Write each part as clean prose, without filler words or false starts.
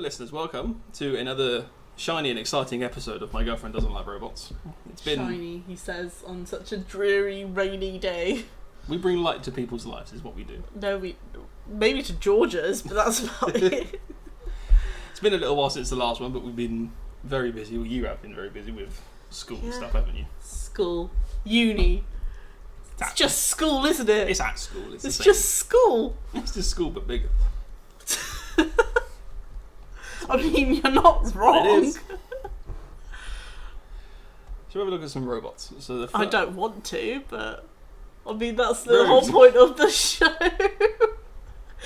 listeners, welcome to another shiny and exciting episode of My Girlfriend Doesn't Like Robots. It's been shiny, he says, on such a dreary, rainy day. We bring light to people's lives, is what we do. No, maybe to Georgia's, but that's about it. It's been a little while since the last one, but we've been very busy. Well, you have been very busy with school and stuff, haven't you? School, uni. It's just school, isn't it? It's at school. It's just school. It's just school, but bigger. I mean, you're not wrong. It is. Shall we have a look at some robots? So I don't want to, but I mean that's the whole point of the show.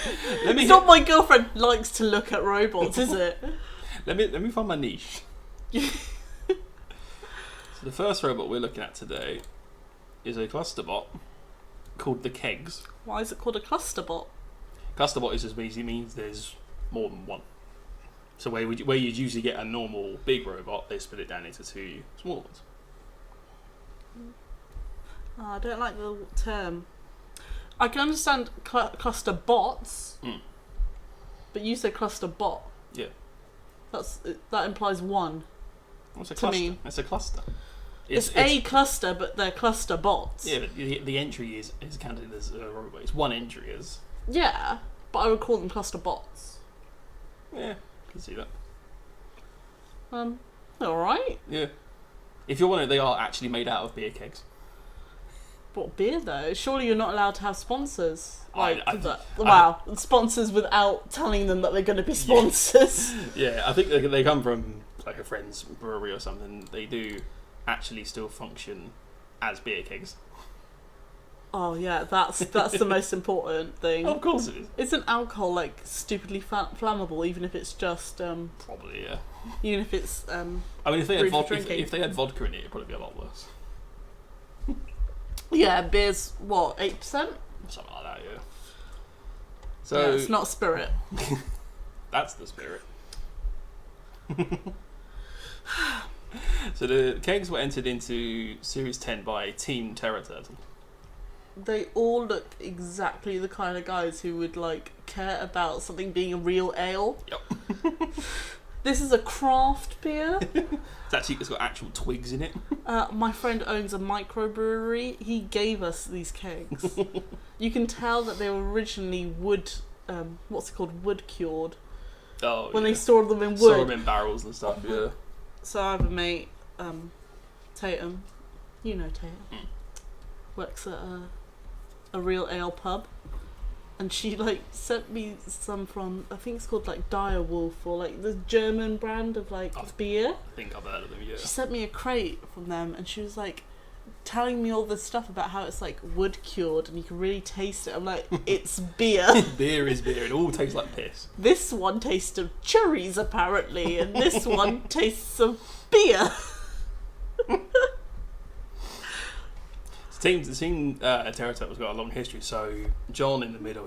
It's not My Girlfriend likes to look at robots, is it? Let me find my niche. So the first robot we're looking at today is a clusterbot called the Kegs. Why is it called a clusterbot? Clusterbot is just basically means there's more than one. So where you'd usually get a normal big robot, they split it down into two smaller ones. Oh, I don't like the term. I can understand cluster bots, but you said cluster bot. Yeah. That implies one. What's a cluster? Me. It's a cluster. It's a cluster, but they're cluster bots. Yeah, but the entry is counted as a robot. It's one entry is. Yeah, but I would call them cluster bots. Yeah, I can see that. Alright. Yeah. If you're wondering, they are actually made out of beer kegs. What beer though? Surely you're not allowed to have sponsors. Sponsors without telling them that they're going to be sponsors. Yeah, I think they come from like a friend's brewery or something. They do actually still function as beer kegs. Oh yeah, that's the most important thing. Of course it is. Isn't alcohol like stupidly flammable, even if it's just probably, yeah. Even if it's I mean, if they had vodka in it, it'd probably be a lot worse. Yeah, beer's what, 8%? Something like that, yeah. So yeah, it's not spirit. That's the spirit. So the kegs were entered into Series 10 by Team Terror Turtle. They all look exactly the kind of guys who would like care about something being a real ale. Yep. This is a craft beer. It's got actual twigs in it. My friend owns a microbrewery. He gave us these kegs. You can tell that they were originally wood cured. Oh, when they stored them in wood. Store them in barrels and stuff, yeah. So I have a mate, Tatum. You know Tatum. Works at a real ale pub. And she like sent me some from, I think it's called like Dire Wolf, or like the German brand of like beer. I think I've heard of them, yeah. She sent me a crate from them, and she was like telling me all this stuff about how it's like wood cured and you can really taste it. I'm like, it's beer. Beer is beer. It all tastes like piss. This one tastes of cherries apparently, and this one tastes of beer. The team Terror Turtle's got a long history. So John in the middle,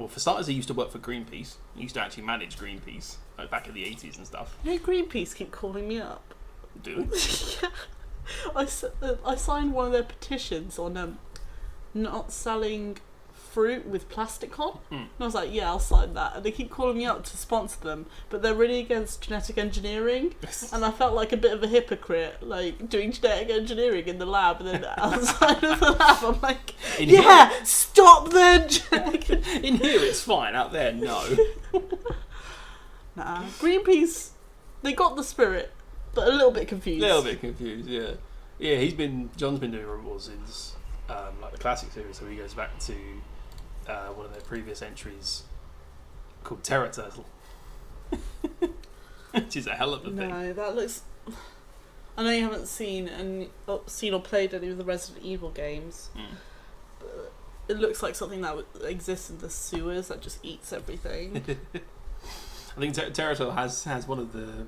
for starters, he used to work for Greenpeace. He used to actually manage Greenpeace back in the 80s and stuff. You know, Greenpeace keep calling me up. Do they? Yeah. I signed one of their petitions on not selling fruit with plastic on. And I was like, yeah, I'll sign that. And they keep calling me up to sponsor them, but they're really against genetic engineering. And I felt like a bit of a hypocrite, like doing genetic engineering in the lab, and then outside of the lab I'm like, stop the In here it's fine, out there no. Nah, Greenpeace, they got the spirit, but a little bit confused. Yeah. Yeah, John's been doing robots since like the classic series, so he goes back to one of their previous entries called Terror Turtle. Which is a hell of a thing. No, that looks... I know you haven't seen or played any of the Resident Evil games, but it looks like something that would exist in the sewers that just eats everything. I think Terror Turtle has one of the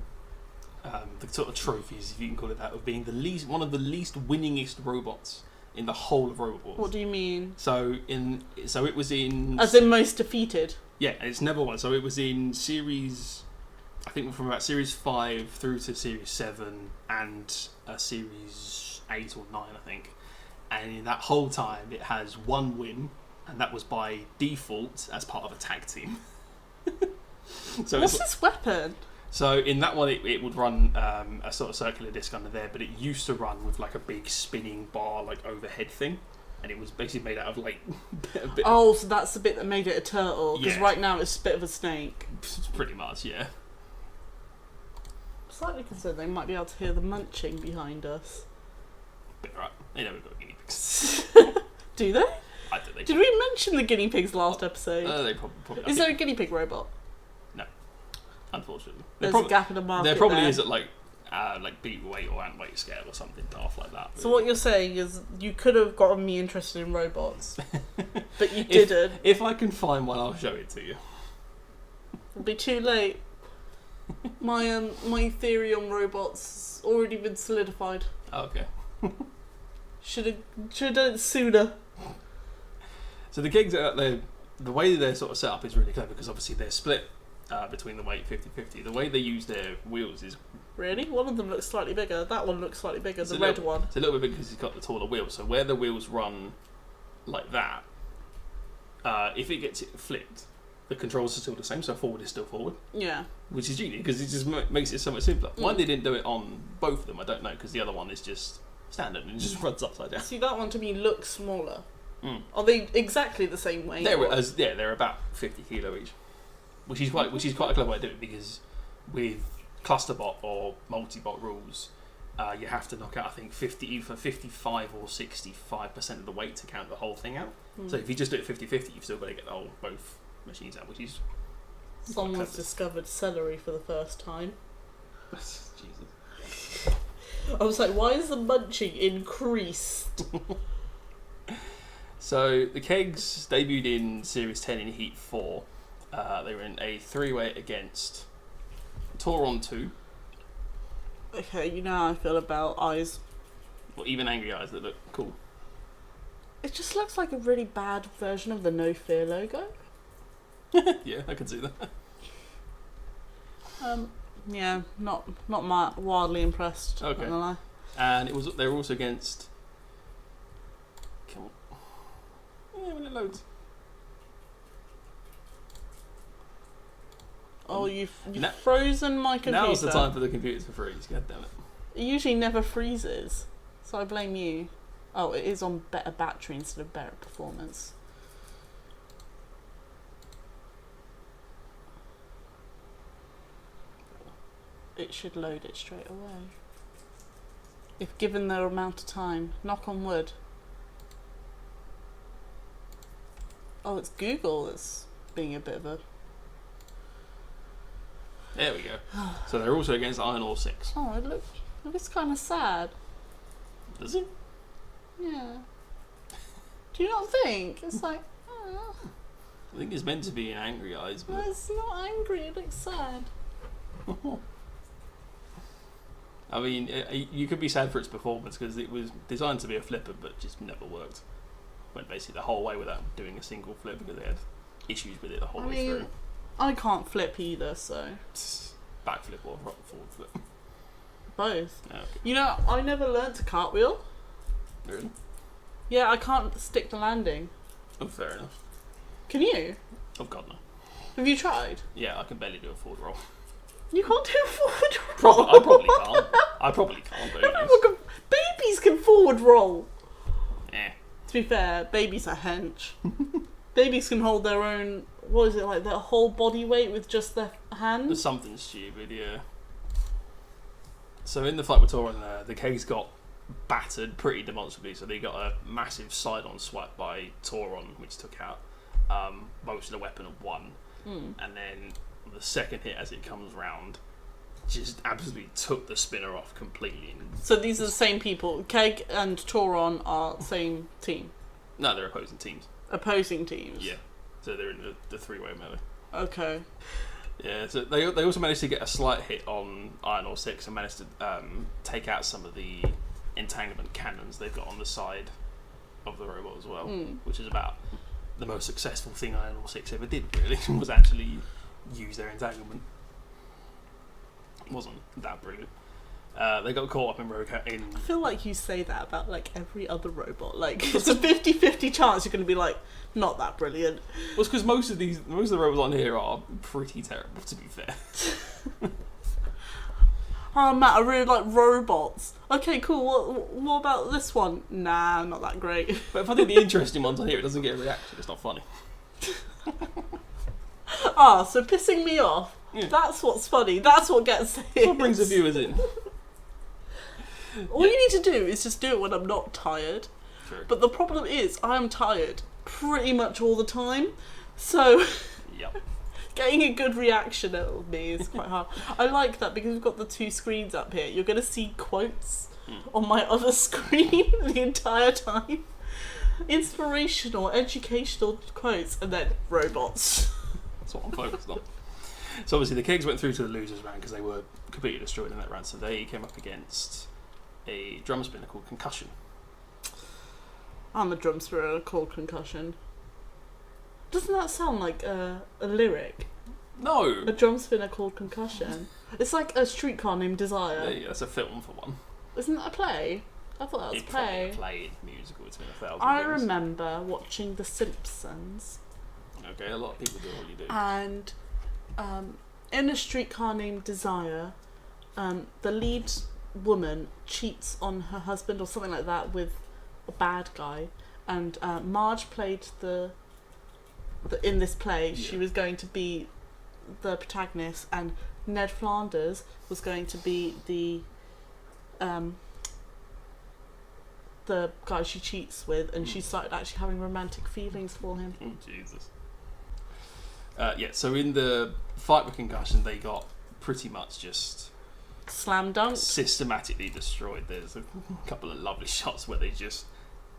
sort of trophies, if you can call it that, of being one of the least winningest robots in the whole of Robot Wars. What do you mean? So it was in... As in most defeated? Yeah, it's never won. So it was in series... I think from about series 5 through to series 7 and series 8 or 9, I think. And in that whole time, it has one win, and that was by default as part of a tag team. So what's this weapon? So in that one, it would run a sort of circular disc under there, but it used to run with like a big spinning bar, like overhead thing, and it was basically made out of like a bit. Oh, so that's the bit that made it a turtle. Because Yeah. right now it's a bit of a snake. Pretty much, yeah. Slightly concerned they might be able to hear the munching behind us. But right, they never got guinea pigs. Do they? I don't think. Did we mention the guinea pigs last episode? They probably. Is there a guinea pig robot? Unfortunately, There's a gap in the market. there probably there. is at like beat weight or ant weight scale or something daft like that. So what you're saying is you could have gotten me interested in robots, but you didn't. If I can find one, I'll show it to you. It'll be too late. My theory on robots has already been solidified. Oh, okay. Should have done it sooner. So the gigs the way that they're sort of set up is really clever because obviously they're split between the weight 50-50. The way they use their wheels is Really? One of them looks slightly bigger. That one looks slightly bigger. It's The a red little- one. it's a little bit because it's got the taller wheels. So where the wheels run like that, if it gets flipped, the controls are still the same. So forward is still forward, Yeah. which is genius because it just makes it so much simpler. Why Mm. they didn't do it on both of them, I don't know. Because the other one is just standard and it just runs upside down. See, that one to me looks smaller. Mm. Are they exactly the same weight? They're about 50 kilo each, which is quite a clever way to do it because with clusterbot or multi-bot rules, you have to knock out I think 55 or 65% of the weight to count the whole thing out. Hmm. So if you just do it 50-50, you've still got to get both machines out, which is Someone's clever. discovered celery for the first time. Jesus. I was like, why is the munching increased? So the kegs debuted in Series 10 in Heat 4. They were in a 3-way against Tauron 2, Okay, you know how I feel about eyes. or even Angry Eyes that look cool. It just looks like a really bad version of the No Fear logo. Yeah, I can see that. Yeah, not wildly impressed. Okay. Not gonna lie. And they were also against. Come on. Yeah, when it loads. Oh, you've Na- frozen my computer. Now's the time for the computers to freeze. God damn it. It usually never freezes, so I blame you. Oh, it is on better battery instead of better performance. It should load it straight away. If given the amount of time. Knock on wood. Oh, it's Google that's being a bit of a... There we go. So they're also against Iron Ore 6. Oh, it looks kind of sad. Does it? Yeah. Do you not think? It's like, oh, I think it's meant to be in Angry Eyes, well, but it's not angry, it looks sad. I mean, you could be sad for its performance because it was designed to be a flipper, but just never worked. Went basically the whole way without doing a single flip because they had issues with it the whole I way mean, through. I can't flip either, so Backflip or forward flip. both. Oh, okay. You know, I never learnt to cartwheel. Really? Yeah, I can't stick the landing. Oh, fair enough. Can you? Oh god, no. Have you tried? Yeah, I can barely do a forward roll. You can't do a forward roll. I probably can't. I probably can't. But who knows? Everyone can, babies can forward roll. Eh. To be fair, babies are hench. Babies can hold their own. What is it like? Their whole body weight with just their There's hands. something stupid, yeah. So in the fight with Tauron, the K's got battered pretty demonstrably. So they got a massive side-on swipe by Tauron, which took out most of the weapon of one, and then the second hit as it comes round just absolutely took the spinner off completely. So these are the same people. Keg and Tauron are same team, No, they're opposing teams. opposing teams. Yeah, so they're in the 3-way melee. Okay. Yeah, so they also managed to get a slight hit on Iron Ore 6 and managed to take out some of the entanglement cannons they've got on the side of the robot as well, which is about the most successful thing Iron Ore 6 ever did, really, was actually use their entanglement. It wasn't that brilliant. They got caught up in I feel like you say that about like every other robot. Like it's a 50-50 chance you're going to be like, not that brilliant. Well, it's because most of the robots on here are pretty terrible, to be fair. Oh, Matt, I really like robots. Okay, cool. What about this one? Nah, not that great. But if I think the interesting ones on here, it doesn't get a reaction. It's not funny. So pissing me off. Yeah. That's what's funny. That's what gets hit. That's what brings the viewers in. All you need to do is just do it when I'm not tired. True. But the problem is, I'm tired pretty much all the time. So, yep. Getting a good reaction out of me is quite hard. I like that because we've got the two screens up here. You're going to see quotes on my other screen the entire time. Inspirational, educational quotes, and then robots. That's what I'm focused on. So obviously the Kegs went through to the losers round because they were completely destroyed in that round. So they came up against a drum spinner called Concussion. I'm a drum spinner called Concussion. Doesn't that sound like a lyric? No. A drum spinner called Concussion. It's like a streetcar named Desire. Yeah, that's a film for one. Isn't that a play? I thought that was a play. It's probably a play musical. It's been 1,000 I years. remember watching The Simpsons. Okay, a lot of people do what you do. And in a streetcar named Desire, the lead woman cheats on her husband or something like that with a bad guy, and Marge played the in this play. Yeah. She was going to be the protagonist, and Ned Flanders was going to be the guy she cheats with, and she started actually having romantic feelings for him. Oh Jesus. Yeah, so in the fight with Concussion, they got pretty much just slam dunked, systematically destroyed. There's a couple of lovely shots where they just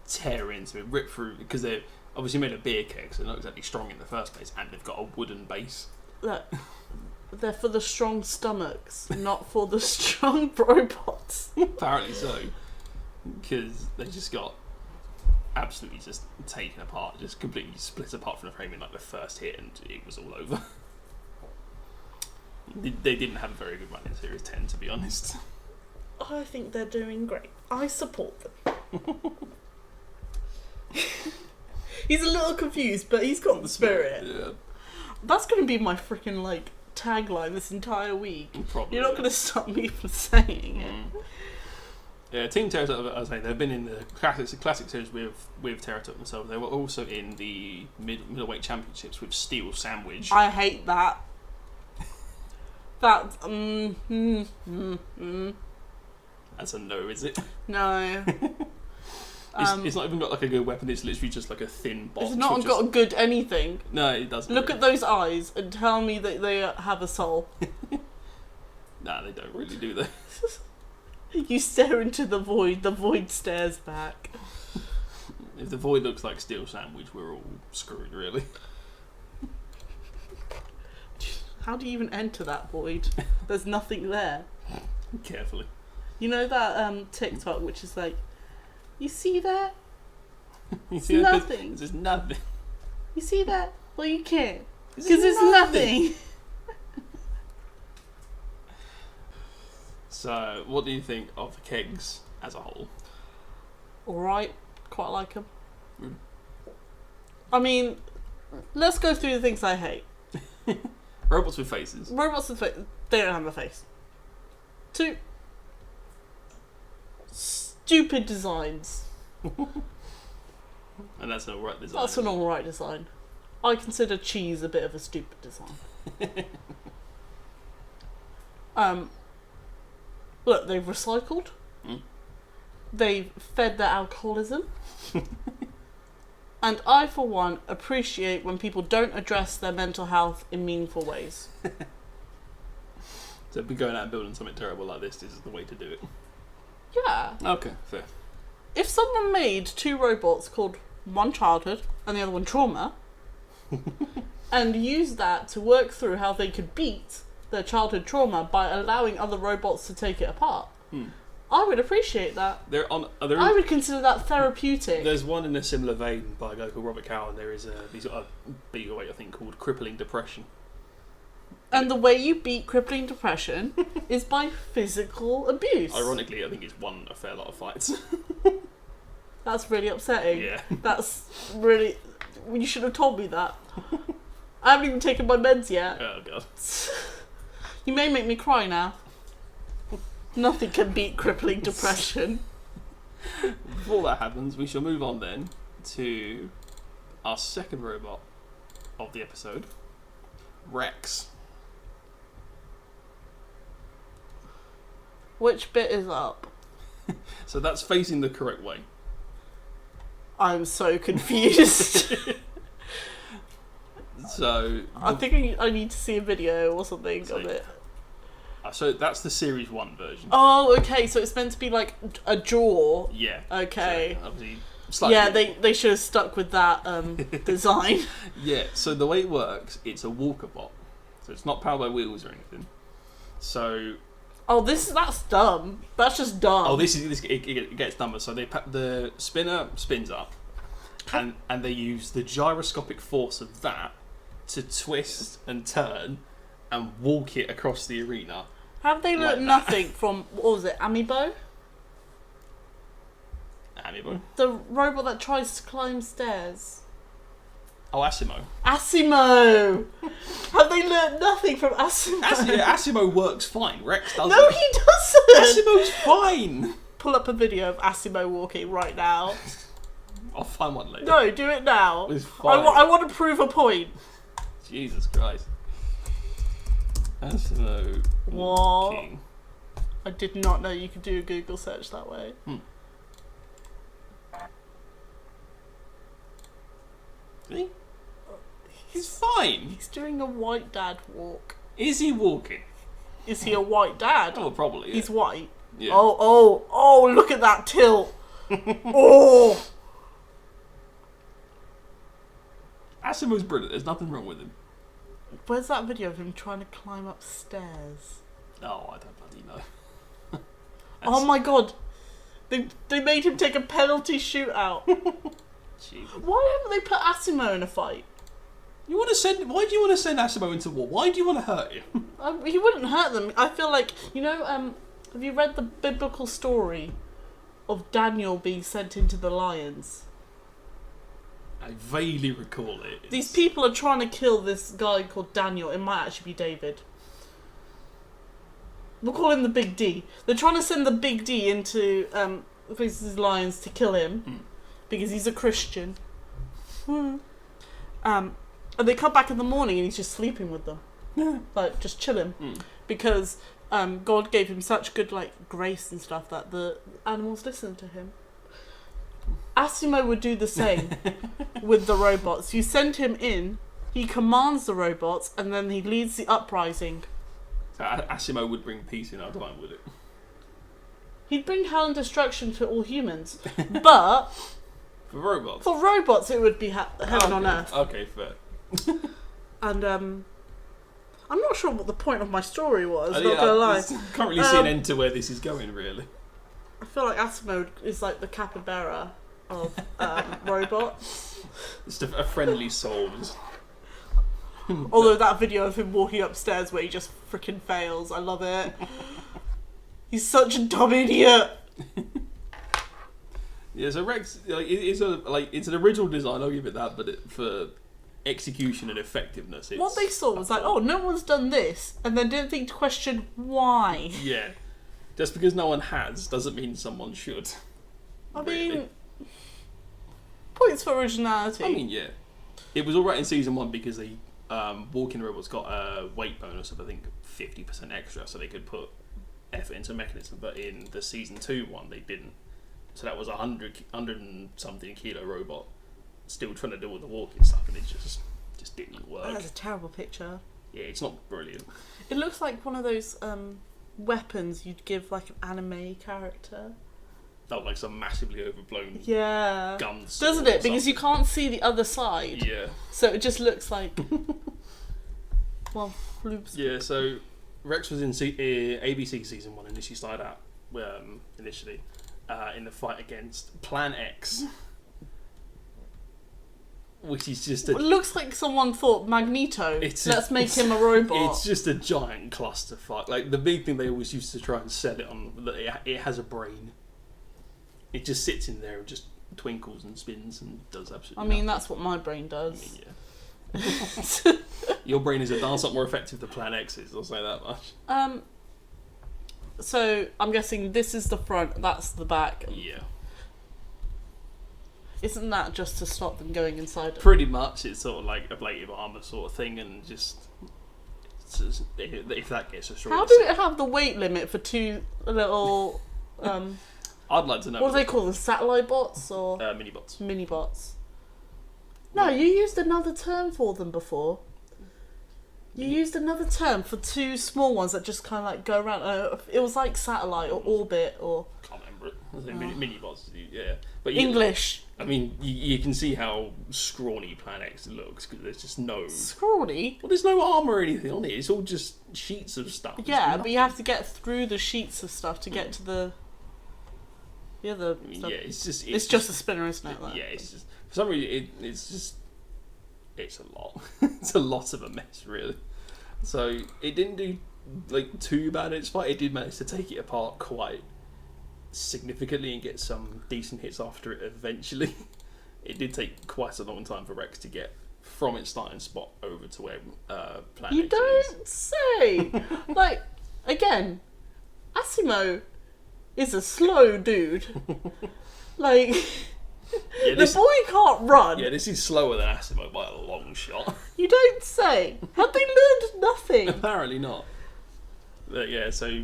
tear into it, rip through, because they're obviously made of beer kegs, so they're not exactly strong in the first place, and they've got a wooden base. Look, they're for the strong stomachs, not for the strong robots. Apparently so, because they just got absolutely just taken apart, just completely split apart from the frame in like the first hit, and it was all over. They didn't have a very good run in Series 10, to be honest. I think they're doing great. I support them. He's a little confused, but he's got the spirit. Yeah. That's going to be my freaking like tagline this entire week. Probably. You're not going to stop me from saying it. Yeah, Team Terratop, I was saying, they've been in the classic series with Terratop themselves. They were also in the middleweight championships with Steel Sandwich. I hate that. That's That's a no, is it? No. It's not even got like a good weapon. It's literally just like a thin box. It's not got a good anything. No, it doesn't. Look at those eyes and tell me that they have a soul. Nah, they don't really do that. You stare into the void stares back. If the void looks like Steel Sandwich, we're all screwed, really. How do you even enter that void? There's nothing there. Carefully. You know that TikTok which is like, you see that? You see nothing. There's nothing. You see that? Well, you can't. Because there's nothing. So, what do you think of the kegs as a whole? Alright. Quite like them. I mean, let's go through the things I hate. Robots with faces. Robots with faces. They don't have a face. 2. Stupid designs. And that's an alright design. That's an alright design. I consider cheese a bit of a stupid design. Look, they've recycled. They've fed their alcoholism. And I, for one, appreciate when people don't address their mental health in meaningful ways. So if we're going out and building something terrible like this is the way to do it. Yeah. Okay, fair. If someone made 2 robots called one childhood and the other one trauma, and used that to work through how they could beat their childhood trauma by allowing other robots to take it apart, I would appreciate that. I would consider that therapeutic. There's one in a similar vein by a guy called Robert Cowan. There is he's got a bigger weight, I think, called Crippling Depression. And the way you beat crippling depression is by physical abuse. Ironically, I think it's won a fair lot of fights. That's really upsetting. Yeah. That's really... You should have told me that. I haven't even taken my meds yet. Oh, God. You may make me cry now. Nothing can beat crippling depression. Before that happens, we shall move on then to our second robot of the episode, Rex. Which bit is up? So that's facing the correct way. I'm so confused. So I think I need to see a video or something of it. So that's the Series 1 version. Oh, okay, so it's meant to be like a jaw. Yeah. Okay. So obviously, slightly yeah, they should have stuck with that design. Yeah, so the way it works, it's a walker bot. So it's not powered by wheels or anything. So... Oh, that's dumb. That's just dumb. Oh, it gets dumber. So the spinner spins up, and they use the gyroscopic force of that to twist and turn and walk it across the arena. Have they learnt nothing from, what was it, Amiibo? Amiibo? The robot that tries to climb stairs. Oh, Asimo. Asimo! Have they learnt nothing from Asimo? Asimo works fine. Rex doesn't. No, he doesn't! Asimo's fine! Pull up a video of Asimo walking right now. I'll find one later. No, do it now. It's fine. I want to prove a point. Jesus Christ. Asimo walking. I did not know you could do a Google search that way. See? He's fine. He's doing a white dad walk. Is he walking? Is he a white dad? Oh, probably. Yeah. He's white. Yeah. Oh, look at that tilt. Oh. Asimo's brilliant. There's nothing wrong with him. Where's that video of him trying to climb upstairs? Oh, I don't bloody know. Oh my god. They made him take a penalty shootout. Jesus. Why haven't they put Asimo in a fight? Why do you want to send Asimo into war? Why do you want to hurt him? He wouldn't hurt them. I feel like, have you read the biblical story of Daniel being sent into the lions? I vaguely recall it. These people are trying to kill this guy called Daniel. It might actually be David. We'll call him the Big D. They're trying to send the Big D into these lions to kill him because he's a Christian. And they come back in the morning and he's just sleeping with them, like just chilling, because God gave him such good grace and stuff that the animals listen to him. Asimo would do the same with the robots. You send him in, he commands the robots, and then he leads the uprising. So Asimo would bring peace in our time, would it? He'd bring hell and destruction to all humans, but for robots. For robots, it would be heaven on earth. Okay, fair. And I'm not sure what the point of my story was. Not Yeah, gonna lie. I can't really see an end to where this is going, really. I feel like Asimo is like the capybara of robots. Just a friendly soul. Although that video of him walking upstairs where he just freaking fails, I love it. He's such a dumb idiot. Yeah, so Rex, it's an original design. I'll give it that, but for execution and effectiveness, what they saw was like, oh, no one's done this, and then didn't think to question why. Yeah, just because no one has doesn't mean someone should. I mean, points for originality. I mean, yeah, it was alright in season 1 because they walking robots got a weight bonus of I think 50% extra, so they could put effort into a mechanism. But in the season 2 one, they didn't. So that was 100 and something kilo robot still trying to do all the walking stuff, and it just didn't work. That's a terrible picture. Yeah, it's not brilliant. It looks like one of those weapons you'd give like an anime character. Oh, like some massively overblown guns. Doesn't it? Because you can't see the other side. Yeah. So it just looks like floops. Yeah, so Rex was in ABC season 1 initially started out in the fight against Plan X. which is just It looks like someone thought Magneto. Let's make him a robot. It's just a giant clusterfuck. Like the big thing they always used to try and sell it on, that it has a brain. It just sits in there and just twinkles and spins and does absolutely. I mean, that's what my brain does. I mean, yeah. Your brain is a dance lot more effective than Plan X is. I'll say that much. So I'm guessing this is the front, that's the back. Yeah. Isn't that just to stop them going inside? Pretty much, it's sort of like ablative armor sort of thing, and just if that gets destroyed. How do it have the weight limit for two little? I'd like to know. What do they call them? Satellite bots or mini bots? Mini bots. No, you used another term for them before. You used another term for two small ones that just kind of like go around. It was like satellite or orbit or. Can't remember it. I think mini bots. Yeah, but English. I mean, you can see how scrawny Plan X looks because there's just no scrawny. Well, there's no armor or anything on it. It's all just sheets of stuff. Yeah, but you have to get through the sheets of stuff to get to the other stuff. Yeah, it's just a spinner, isn't it? Yeah, it's just for some reason it's a lot. It's a lot of a mess, really. So it didn't do like too bad in its fight. It did manage to take it apart quite significantly and get some decent hits after it eventually. It did take quite a long time for Rex to get from its starting spot over to where Plan You X don't is. say! Like, again, Asimo is a slow dude. Like, Yeah, the boy can't run. Yeah, this is slower than Asimo by a long shot. You don't say. Have they learned nothing? Apparently not. But yeah, so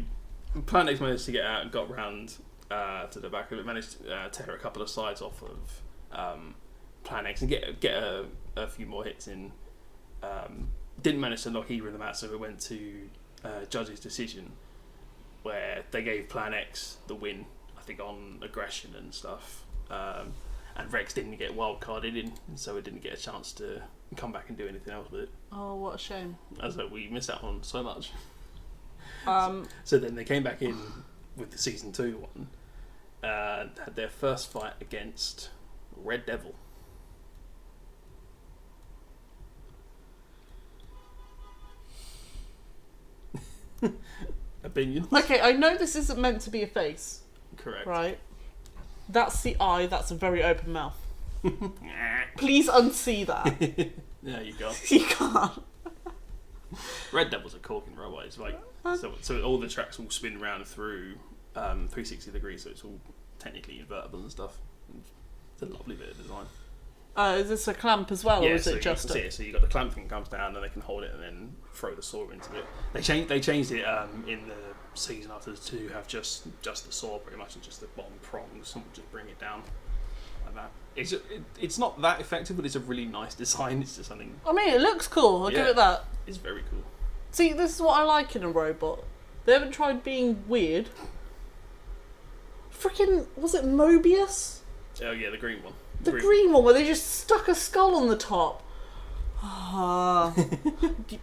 Plan X managed to get out and got round to the back of it, managed to tear a couple of sides off of Plan X and get a few more hits in. Didn't manage to knock either of them out, so it went to judge's decision, where they gave Plan X the win, I think, on aggression and stuff. And Rex didn't get wildcarded in, so it didn't get a chance to come back and do anything else with it. Oh, what a shame. As though we missed out on so much. So then they came back in with the season 2 one and had their first fight against Red Devil. Opinion? Okay, I know this isn't meant to be a face. Correct. Right? That's the eye, that's a very open mouth. Please unsee that. Yeah, you go. You can't. Red Devil's a corking robot. It's like so all the tracks all spin round through 360 degrees, so it's all technically invertible and stuff. It's a lovely bit of design. Is this a clamp as well, or is it just a... So you got the clamp thing comes down and they can hold it and then throw the saw into it. They changed it in the season after to have just the saw pretty much and just the bottom prongs and just bring it down like that. It's not that effective, but it's a really nice design. It's just something. I mean, it looks cool. I'll give it that. It's very cool. See, this is what I like in a robot. They haven't tried being weird. Freaking, was it Mobius? Oh yeah, the green one. The green one where they just stuck a skull on the top.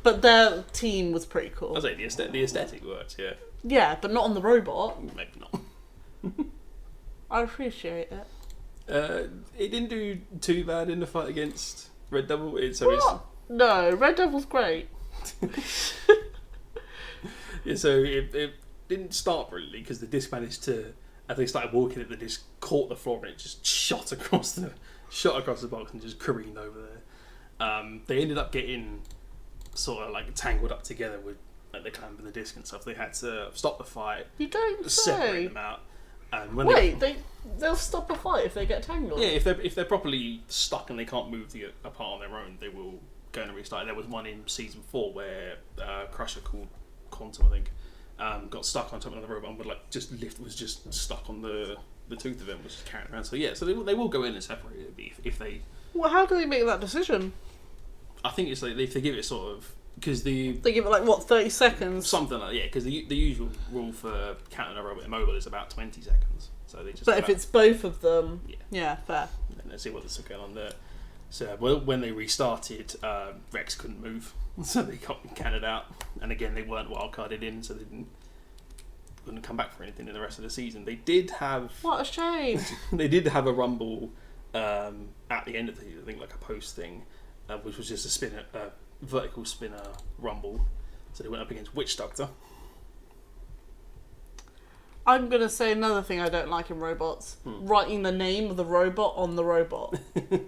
But their team was pretty cool. I was like, the aesthetic works, yeah. Yeah, but not on the robot. Maybe not. I appreciate it. It didn't do too bad in the fight against Red Devil. No, Red Devil's great. Yeah, so it didn't start brilliantly because the disc managed to, as they started walking it, the disc caught the floor and it just shot across the box and just careened over there. They ended up getting sort of like tangled up together with like the clamp and the disc and stuff. They had to stop the fight. You don't separate say. them out. And when they'll stop a fight if they get tangled. Yeah, if they're properly stuck and they can't move apart on their own, they will go and restart. There was one in season 4 where Crusher called Quantum, I think, got stuck on top of another robot and was just stuck on the tooth of him, was just carrying around. So yeah, so they will go in and separate it if they. Well, how do they make that decision? I think it's like if they give it sort of because they give it like what 30 seconds. Something like because the usual rule for counting a robot immobile is about 20 seconds. So they just. But if it's both of them, yeah, fair. And let's see what's going on there. So when they restarted, Rex couldn't move, so they got counted out. And again, they weren't wildcarded in, so they couldn't come back for anything in the rest of the season. They did have what a shame. They did have a rumble at the end of the season, I think like a post thing, which was just a vertical spinner rumble. So they went up against Witch Doctor. I'm going to say another thing I don't like in robots. Writing the name of the robot on the robot. Well,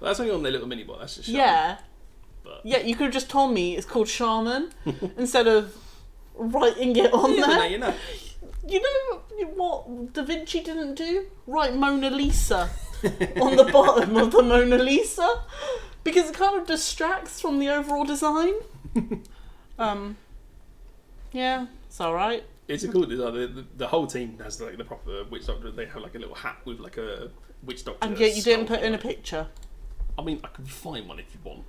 that's only on their little mini-bot, that's just Shaman. Yeah. But... Yeah, you could have just told me it's called Shaman instead of writing it on there. Now you know. You know what Da Vinci didn't do? Write Mona Lisa on the bottom of the Mona Lisa. Because it kind of distracts from the overall design. Yeah, it's alright. It's a cool design. The whole team has like the proper Witch Doctor. They have like a little hat with like a Witch Doctor. And yet you didn't put in a picture. I mean, I can find one if you want.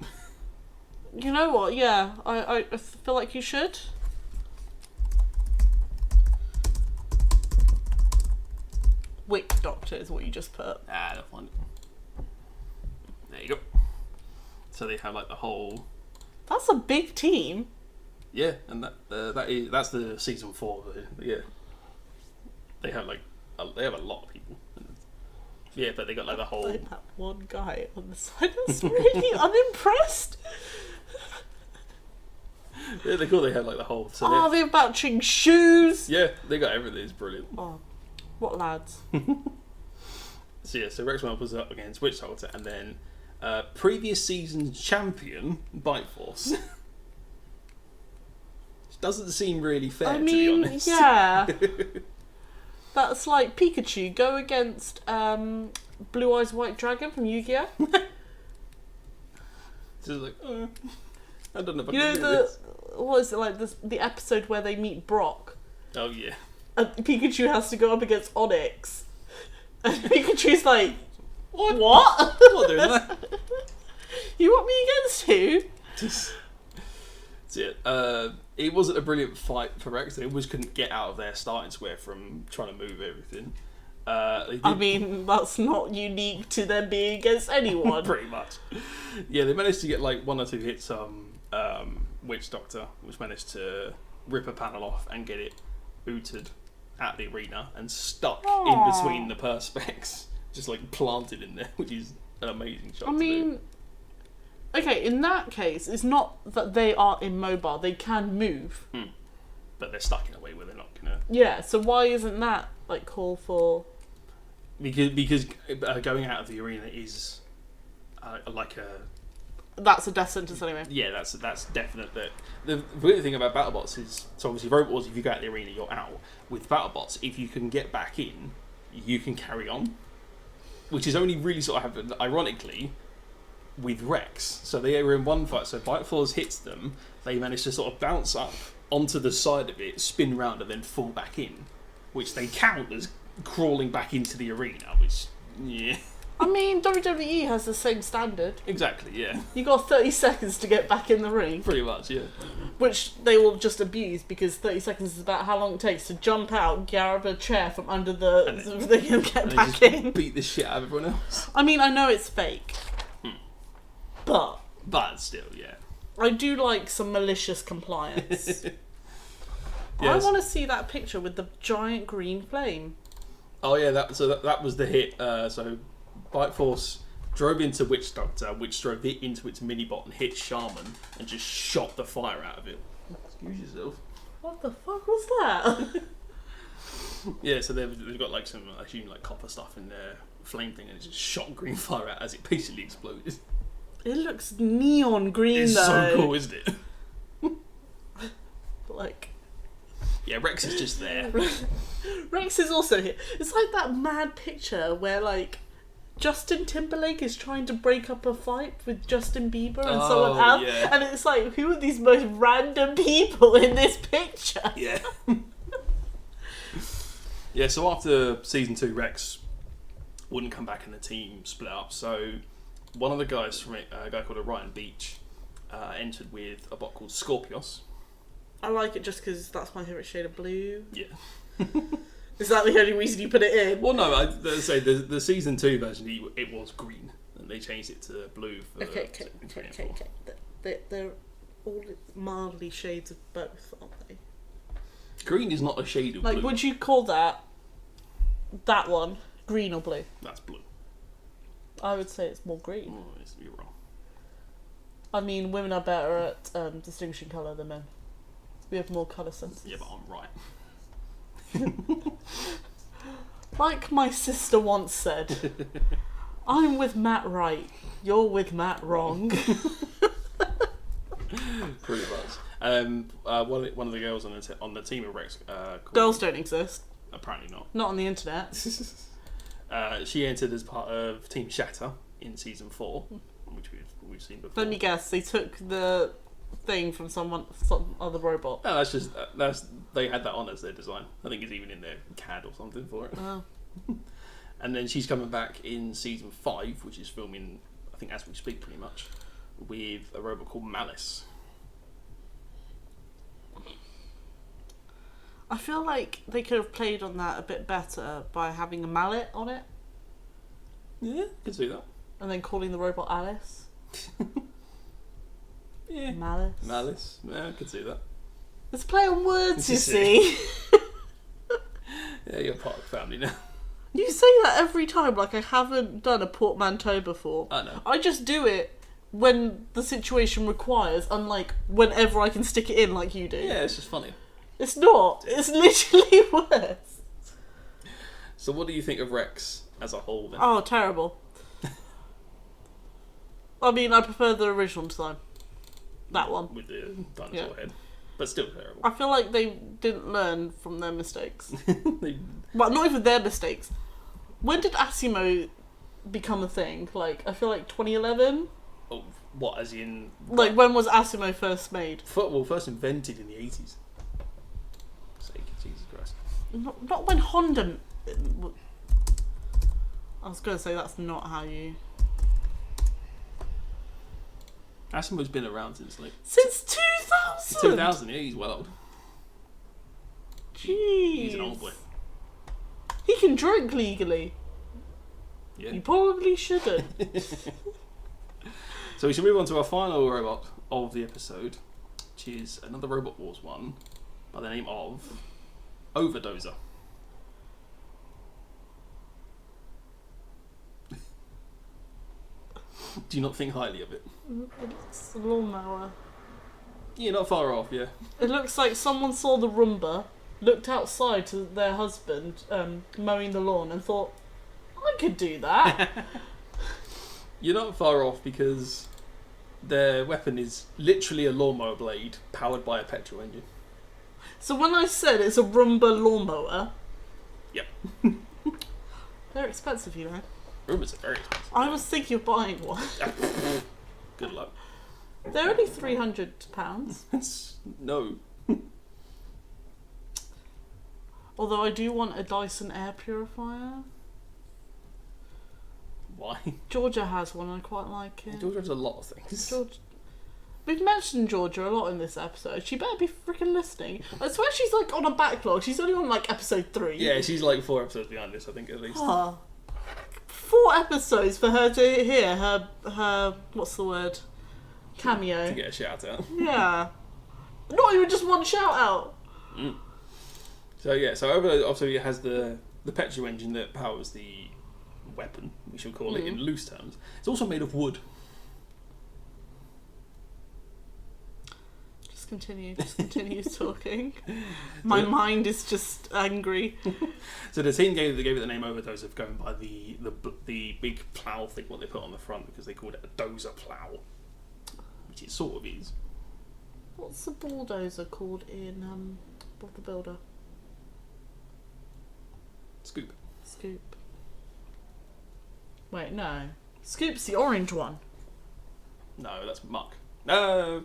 You know what? Yeah, I feel like you should. Witch Doctor is what you just put. I'll find it. There you go. So they have like the whole. That's a big team. Yeah, and that's the season 4. Yeah, they have like they have a lot of people. Yeah, but they got like the whole. Like that one guy on the side that's really unimpressed. Yeah, they're cool. They have like the whole. So they're matching shoes. Yeah, they got everything. It's brilliant. Oh, what lads? So Rexman was up against Witch Doctor, and then previous season's champion Bite Force. Doesn't seem really fair, to be honest. Yeah. That's like Pikachu go against Blue Eyes White Dragon from Yu-Gi-Oh! Just like, I don't know if I you can know do this. what is it like the episode where they meet Brock? Oh yeah. And Pikachu has to go up against Onyx. And Pikachu's like, what? I'm not doing that. You want me against who? That's it. It wasn't a brilliant fight for Rex. They always couldn't get out of their starting square from trying to move everything. I mean, that's not unique to them being against anyone. Pretty much. Yeah, they managed to get like 1 or 2 hits on Witch Doctor, which managed to rip a panel off and get it booted at the arena and stuck in between the perspex, just like planted in there, which is an amazing shot. Okay, in that case, it's not that they are immobile; they can move. But they're stuck in a way where they're not gonna. Yeah. So why isn't that like call for? Because going out of the arena is like a. That's a death sentence anyway. Yeah, that's definite. That the weird thing about BattleBots is, so obviously Robot Wars, if you go out of the arena, you're out. With BattleBots, if you can get back in, you can carry on, which is only really sort of happened ironically with Rex. So they were in one fight, so Bite Force hits them, they manage to sort of bounce up onto the side of it, spin round and then fall back in, which they count as crawling back into the arena, which, yeah. I mean, WWE has the same standard. Exactly, yeah. You got 30 seconds to get back in the ring. Pretty much, yeah. Which they will just abuse because 30 seconds is about how long it takes to jump out, grab a chair from under the thing and get back in. Beat the shit out of everyone else. I mean, I know it's fake. But still, yeah. I do like some malicious compliance. Yes. I want to see that picture with the giant green flame. Oh yeah, that was the hit. So Bite Force drove into Witch Doctor, which drove it into its mini-bot and hit Shaman and just shot the fire out of it. Excuse yourself. What the fuck was that? Yeah, so they've got like some, I assume, like copper stuff in their flame thing, and it just shot green fire out as it basically exploded. It looks neon green It's though. so cool, isn't it? Like... Yeah, Rex is just there. Rex is also here. It's like that mad picture where like Justin Timberlake is trying to break up a fight with Justin Bieber and someone else, yeah. and it's like, who are these most random people in this picture? Yeah. Yeah, so after season 2, Rex wouldn't come back and the team split up. So one of the guys from it, a guy called Orion Beach, entered with a bot called Scorpios. I like it just because that's my favourite shade of blue. Yeah. Is that the only reason you put it in? Well, no, I'd say the season 2 version, it was green, and they changed it to blue for Okay. They're all mildly shades of both, aren't they? Green is not a shade of blue. Like, would you call that one green or blue? That's blue. I would say it's more green. Oh, you're wrong. I mean, women are better at distinguishing colour than men. We have more colour sense. Yeah, but I'm right. Like my sister once said, I'm with Matt right, you're with Matt wrong. Pretty much. One of the girls on the team of Rex. Girls don't exist. Apparently not. Not on the internet. She entered as part of Team Shatter in season 4, which we've seen before. Let me guess, they took the thing from some other robot. No, they had that on as their design. I think it's even in their CAD or something for it. Oh. And then she's coming back in season 5, which is filming, I think, as we speak, pretty much, with a robot called Malice. I feel like they could have played on that a bit better by having a mallet on it. Yeah, could see that. And then calling the robot Alice. Yeah. Malice. Yeah, I could see that. Let's play on words, you see. Yeah, you're part of the family now. You say that every time, like I haven't done a portmanteau before. I know. I just do it when the situation requires, unlike whenever I can stick it in like you do. Yeah, it's just funny. It's not. It's literally worse. So what do you think of Rex as a whole then? Oh, terrible. I mean, I prefer the original design. That one. With the dinosaur head. But still terrible. I feel like they didn't learn from their mistakes. Well, not even their mistakes. When did Asimo become a thing? Like, I feel like 2011? Oh, what, as in... Like, when was Asimo first made? First invented in the 80s. Jesus Christ. Not when Honda... I was going to say that's not how you... Asimo's been around since, like... Since 2000? 2000, yeah, he's well old. Jeez. He's an old boy. He can drink legally. Yeah. He probably shouldn't. So we should move on to our final robot of the episode, which is another Robot Wars one by the name of Overdoser. Do you not think highly of it? It's a lawnmower. You're not far off, yeah. It looks like someone saw the Roomba, looked outside to their husband mowing the lawn and thought, I could do that. You're not far off because their weapon is literally a lawnmower blade powered by a petrol engine. So when I said it's a Roomba lawnmower... Yep. They're expensive, you know. Roombas are very expensive. I was thinking of buying one. Good luck. They're only £300. No. Although I do want a Dyson air purifier. Why? Georgia has one and I quite like it. Georgia has a lot of things. We've mentioned Georgia a lot in this episode. She better be freaking listening. I swear she's like on a backlog. She's only on like episode 3. Yeah, she's like 4 episodes behind this, I think, at least. 4 episodes for her to hear her what's the word? Cameo. To get a shout out. Yeah. Not even just one shout out. Mm. So yeah, so obviously it has the petrol engine that powers the weapon, we shall call it in loose terms. It's also made of wood. Just continue talking. My mind is just angry. So the team gave it the name Overdose of going by the big plough thing what they put on the front because they called it a dozer plough, which it sort of is. What's the bulldozer called in Bob the Builder? Scoop. Wait, no. Scoop's the orange one. No, that's muck. No.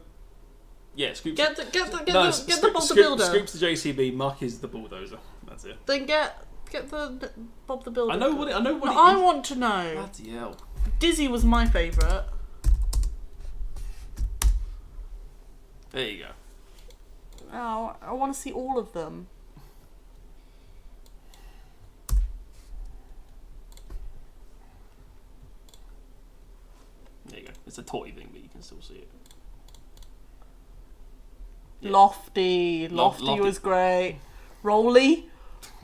Yeah, Scoop's... Get the Bob the Builder. Scoop's the JCB, muck is the bulldozer. That's it. Then get the Bob the Builder. I know what it is. I want to know. Bloody hell. Dizzy was my favourite. There you go. Oh, I want to see all of them. There you go. It's a toy thing, but you can still see it. Yeah. Lofty was great. Rolly,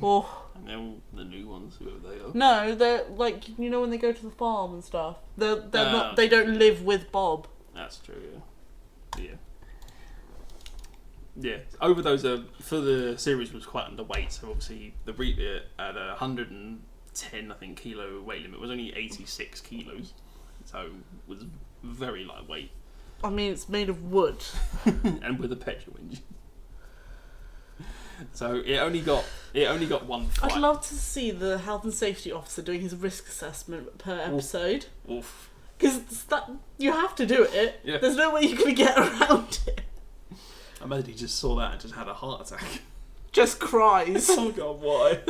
oh, And they're all the new ones, whoever they are. No, they're like, you know when they go to the farm and stuff. They're not. They don't live with Bob. That's true. Yeah. Yeah. Overdose for the series was quite underweight. So obviously the reboot at 110, I think, kilo weight limit was only 86 kilos. So it was very lightweight. I mean, it's made of wood. And with a petrol engine. So it only got one fight. I'd love to see the health and safety officer doing his risk assessment per episode. Oof. Because you have to do it. Yeah. There's no way you can get around it. I imagine he just saw that and just had a heart attack. Just cries. Oh god, why?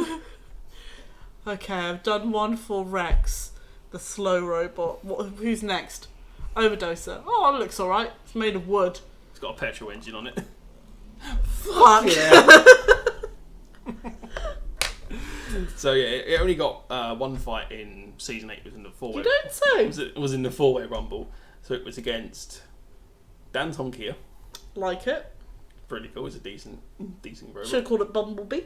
Okay, I've done one for Rex, the slow robot. Who's next? Overdoser. Oh, it looks alright. It's made of wood. It's got a petrol engine on it. Fuck. Yeah. So yeah, it only got one fight in season 8. It was in the 4-way. You don't say. It was in the 4-way rumble. So it was against Dan Tonkia. Like it. Pretty cool. It's a decent robot. Should have called it Bumblebee.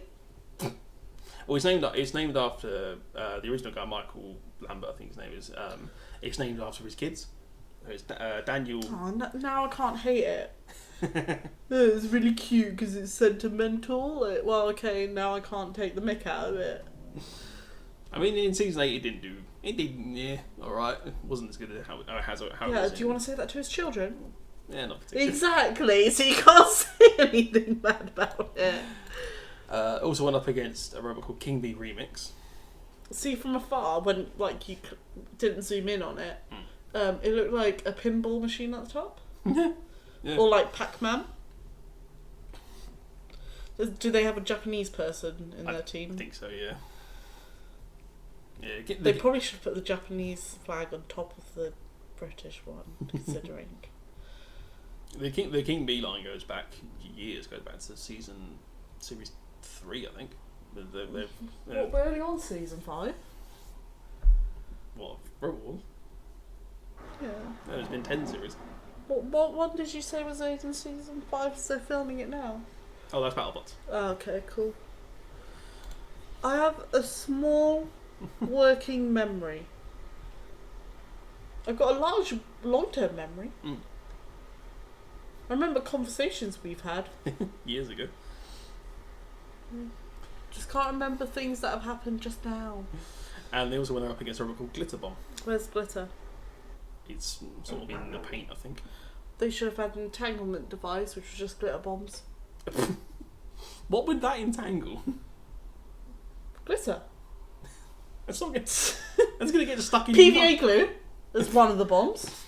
Well, it's named after the original guy, Michael Lambert, I think his name is. It's named after his kids. It's Daniel. Oh, now I can't hate it. It's really cute because it's sentimental. Well, okay, now I can't take the mick out of it. I mean, in season 8, it did, yeah, alright. It wasn't as good as how it was. Do you want to say that to his children? Yeah, not particularly. Exactly, so you can't say anything bad about it. Also went up against a robot called King Bee Remix. See, from afar, when you didn't zoom in on it, it looked like a pinball machine at the top. Yeah. Or like Pac-Man. Do they have a Japanese person in their team? I think so, yeah. Yeah, they probably should put the Japanese flag on top of the British one, considering. The King Bee line goes back to series 3, I think. We're only on season 5. What, Robot? Yeah. No, there's been 10 series. What one did you say was in season 5? So they're filming it now. Oh, that's BattleBots. Oh, okay, cool. I have a small working memory. I've got a large long-term memory. I remember conversations we've had. Years ago. Just can't remember things that have happened just now. And they also went up against a robot called Glitter Bomb. Where's Glitter? It's sort of in the paint, I think. They should have had an entanglement device, which was just glitter bombs. What would that entangle? Glitter. That's not that's gonna get stuck in your PVA mouth. glue is one of the bombs.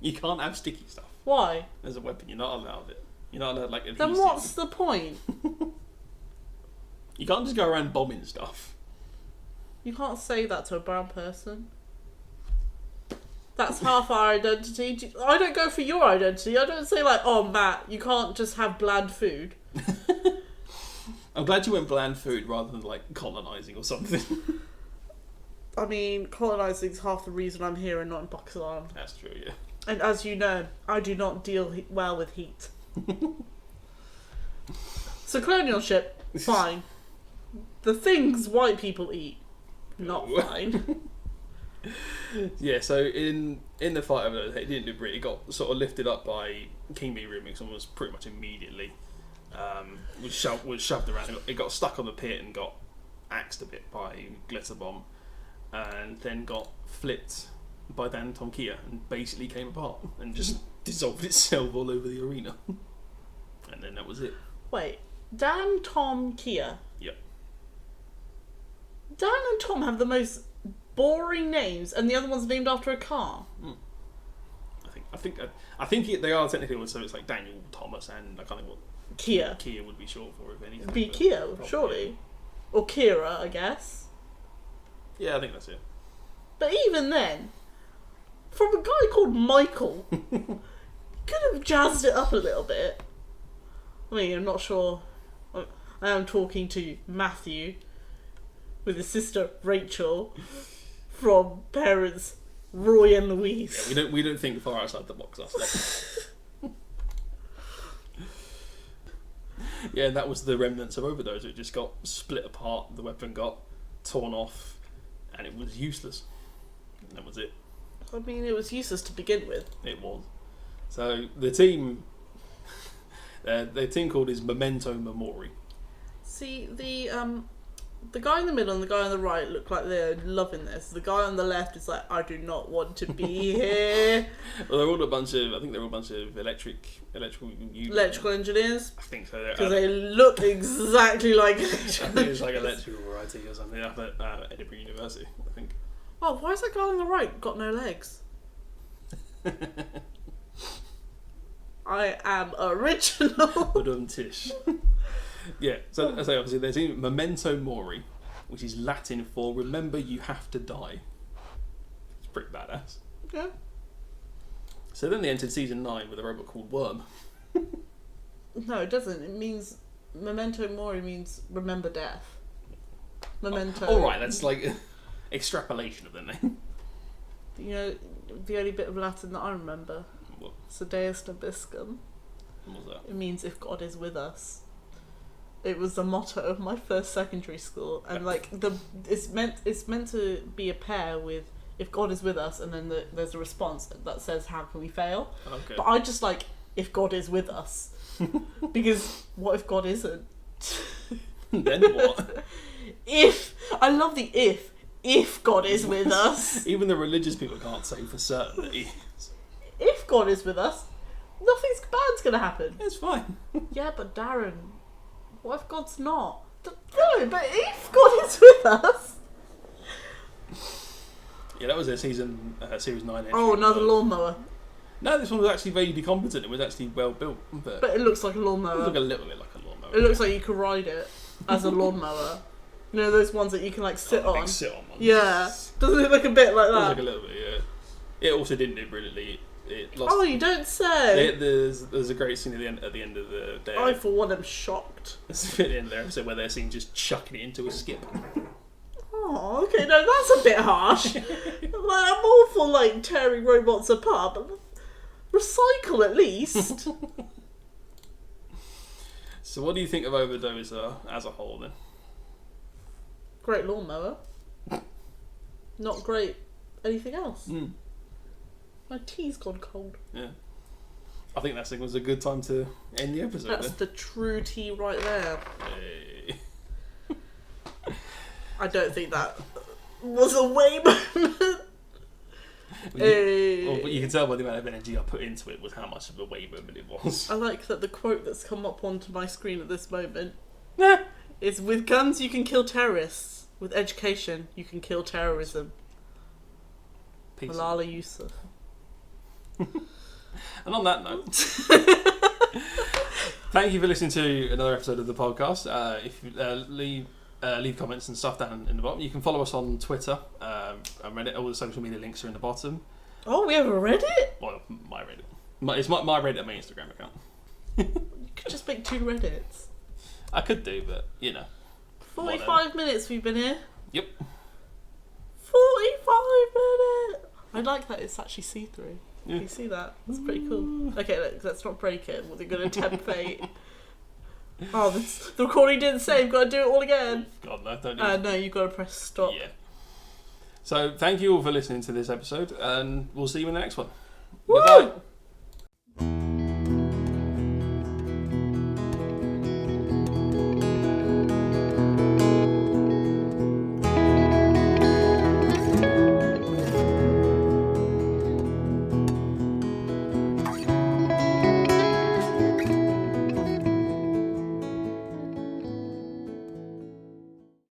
You can't have sticky stuff. Why? As a weapon, you're not allowed it. You're not allowed adhesive. Then what's the point? You can't just go around bombing stuff. You can't say that to a brown person. That's half our identity. I don't go for your identity. I don't say oh Matt, you can't just have bland food. I'm glad you went bland food rather than colonising or something. I mean, colonising is half the reason I'm here and not in Pakistan. That's true, yeah. And as you know, I do not deal well with heat. So colonialship, fine. The things white people eat, not fine. Yeah, so in the fight over there, it didn't do pretty. It got sort of lifted up by King Bee Remix and was pretty much immediately was shoved around. It got stuck on the pit and got axed a bit by Glitter Bomb, and then got flipped by Dan Tonkia and basically came apart and just dissolved itself all over the arena. And then that was it. Wait, Dan, Tom, Kia? Yep. Dan and Tom have the most boring names, and the other one's named after a car. I think they are technically, so it's like Daniel Thomas, and I can't think what Kia would be short for, if anything. It'd be Kia, probably, surely, or Kira, I guess. Yeah, I think that's it. But even then, from a guy called Michael, could have jazzed it up a little bit. I mean, I'm not sure. I am talking to Matthew with his sister Rachel from parents Roy and Louise. Yeah, we don't think far outside the box, us. Yeah, that was the remnants of Overdose. It just got split apart, the weapon got torn off, and it was useless. And that was it. I mean, it was useless to begin with. It was. So the team, their team called is Memento Mori. See, the guy in the middle and the guy on the right look like they're loving this. The guy on the left is like, I do not want to be here. Well, they're all a bunch of electrical Engineers. I think so. Because they look exactly like I think it's like electrical variety or something up at Edinburgh University, I think. Oh, why has that guy on the right got no legs? I am original. Tish. Yeah, so I say obviously there's Memento Mori, which is Latin for remember you have to die. It's pretty badass. Yeah. So then they entered season 9 with a robot called Worm. No, it doesn't. It means Memento Mori means remember death. Memento. Oh, alright, that's like extrapolation of the name. You know, the only bit of Latin that I remember. What? Sedeus Nobiscum. What was that? It means if God is with us. It was the motto of my first secondary school, and like it's meant to be a pair with if God is with us, and then there's a response that says how can we fail. Okay. But I just like if God is with us, because what if God isn't? Then what? I love the if God is with us. Even the religious people can't say for certain that he is. If God is with us, nothing's bad's gonna happen. It's fine. Yeah, but Darren, what if God's not? No, but if God is with us. Yeah, that was their series 9 entry. Oh, another lawnmower. No, this one was actually vaguely competent. It was actually well built. But it looks like a it lawnmower. looked a little bit like a lawnmower. It looks like you could ride it as a lawnmower. You know those ones that you can like sit on? Big sit on ones. Yeah. Doesn't it look a bit like It looks that? like a little bit, yeah. It also didn't do brilliantly. It lost. Oh, you don't say. There's a great scene at the end of the day. I, for one, am shocked. There's a bit in there episode where they're seen just chucking it into a skip. Oh, okay, no, that's a bit harsh. Like, I'm all for like tearing robots apart, but recycle at least. So, what do you think of Overdose as a whole then? Great lawnmower. Not great anything else. Mm. My tea's gone cold. Yeah. I think that was a good time to end the episode. That's the true tea right there. Hey. I don't think that was a way moment. But you can tell by the amount of energy I put into it was how much of a way moment it was. I like that the quote that's come up onto my screen at this moment Nah. is, with guns you can kill terrorists, with education you can kill terrorism. Peace. Malala Yousaf. And on that note, thank you for listening to another episode of the podcast. If you leave comments and stuff down in the bottom, you can follow us on Twitter and Reddit. All the social media links are in the bottom. Oh, we have a Reddit? Well, my Reddit. It's my Reddit and my Instagram account. You could just make 2 Reddits. I could do, but 45 minutes we've been here. Yep. 45 minutes. I like that it's actually see-through. Yeah. You see that? That's pretty cool. Okay, look, let's not break it. We're going to tempt fate. Oh, the recording didn't save. Got to do it all again. God, no, don't do it. No, you've got to press stop. Yeah. So, thank you all for listening to this episode, and we'll see you in the next one. Woo! Goodbye.